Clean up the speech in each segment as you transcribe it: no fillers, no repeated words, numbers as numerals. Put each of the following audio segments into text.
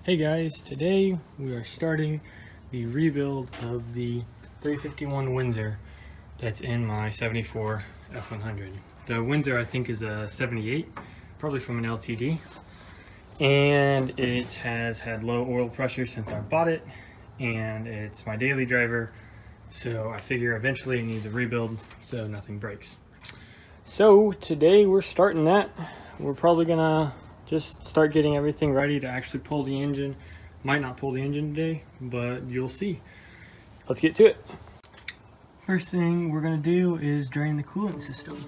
Hey guys, today we are starting the rebuild of the 351 Windsor that's in my 74 F100. The Windsor I think is a 78, probably from an LTD, and it has had low oil pressure since I bought it, and it's my daily driver, so I figure eventually it needs a rebuild so nothing breaks. So today we're starting that. We're probably gonna just start getting everything ready to actually pull the engine. Might not pull the engine today, but you'll see. Let's get to it. First thing we're gonna do is drain the coolant system.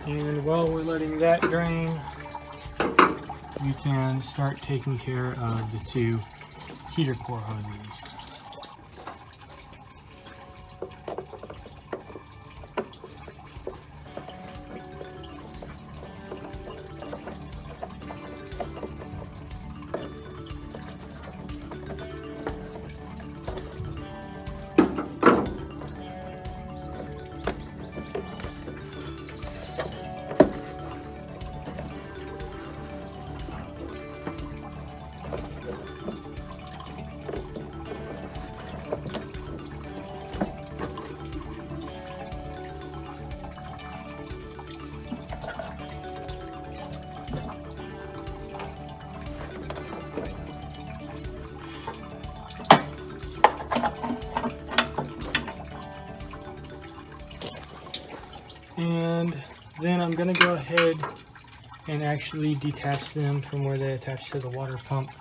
And while we're letting that drain, we can start taking care of the two heater core hoses. And then I'm going to go ahead and actually detach them from where they attach to the water pump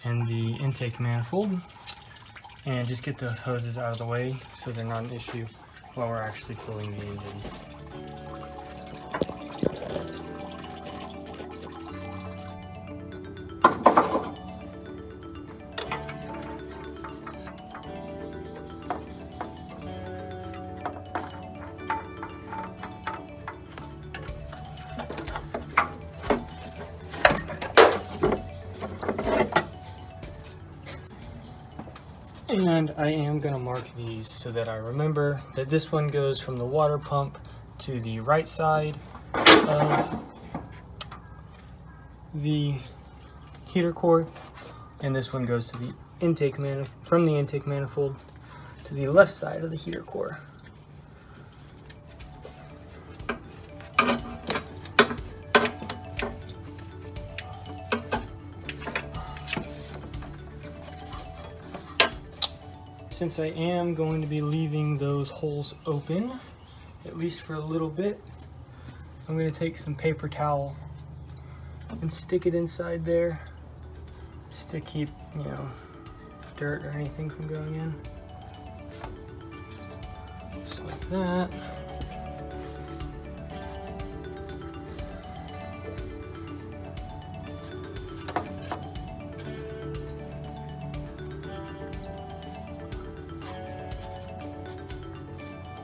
and the intake manifold, and just get the hoses out of the way so they're not an issue while we're actually cooling the engine. And I am going to mark these so that I remember that this one goes from the water pump to the right side of the heater core, and this one goes to the intake from the intake manifold to the left side of the heater core. Since I am going to be leaving those holes open, at least for a little bit, I'm going to take some paper towel and stick it inside there just to keep, dirt or anything from going in. Just like that.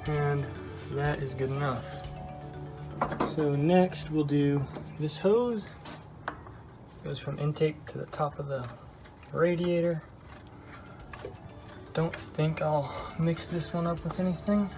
And that is good enough. So next we'll do this hose. Goes from intake to the top of the radiator. Don't think I'll mix this one up with anything.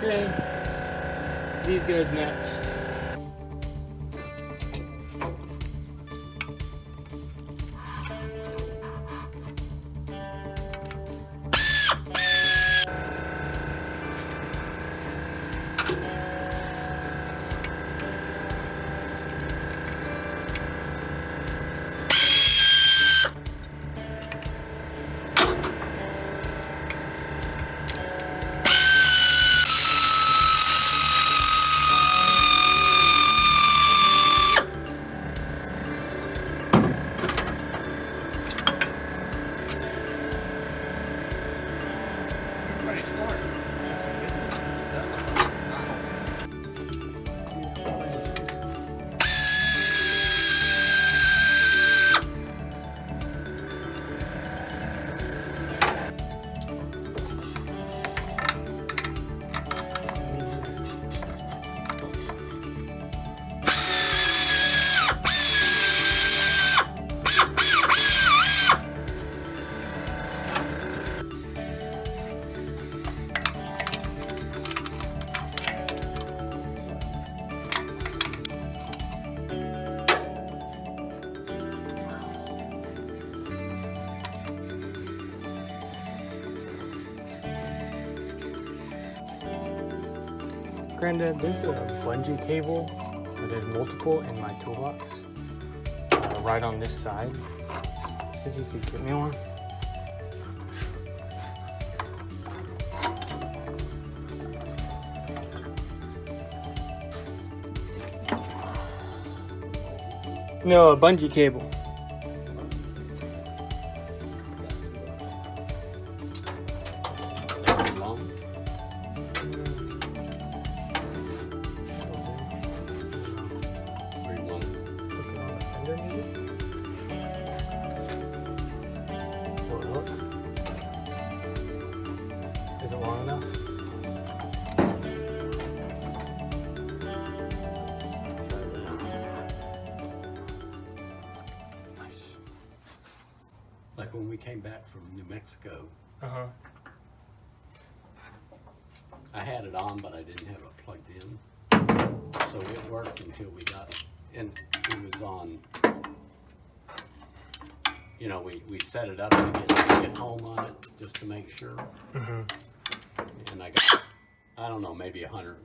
Okay, these guys next. Granddad, there's a bungee cable. There's multiple in my toolbox. Right on this side. See if you could get me one. No, a bungee cable. Is it long enough? Nice. Like when we came back from New Mexico, I had it on, but I didn't have it plugged in. So it worked until we got, and it was on, you know, we set it up to get home on it just to make sure. And I got, I don't know, maybe 100,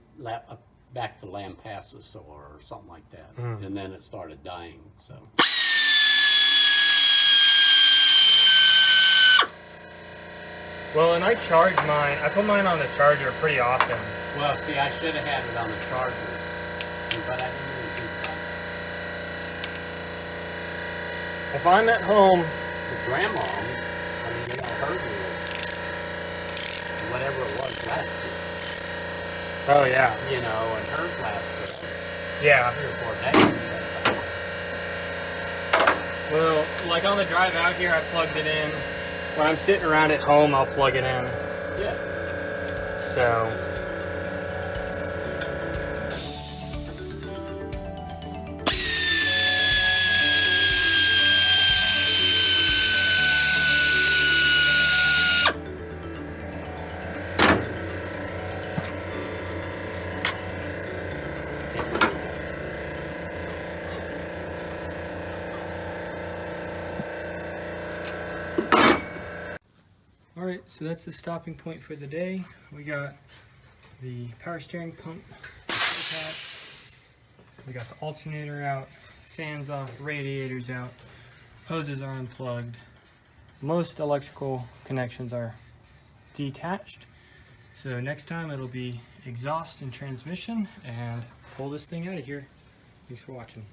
back to Lampasas or something like that. And then it started dying, so. Well, and I charge mine. I put mine on the charger pretty often. Well, see, I should have had it on the charger, but I didn't really do that. If I'm at home, The grandma, I mean, you know, hers was whatever it was last year. oh yeah, You know, and hers lasted yeah. 3 or 4 days. Well, like on the drive out here, I plugged it in. When I'm sitting around at home, I'll plug it in. Yeah. So. Alright, so that's the stopping point for the day. We got the power steering pump detached. We got the alternator out, fans off, radiators out, hoses are unplugged. Most electrical connections are detached. So next time it'll be exhaust and transmission, and pull this thing out of here. Thanks for watching.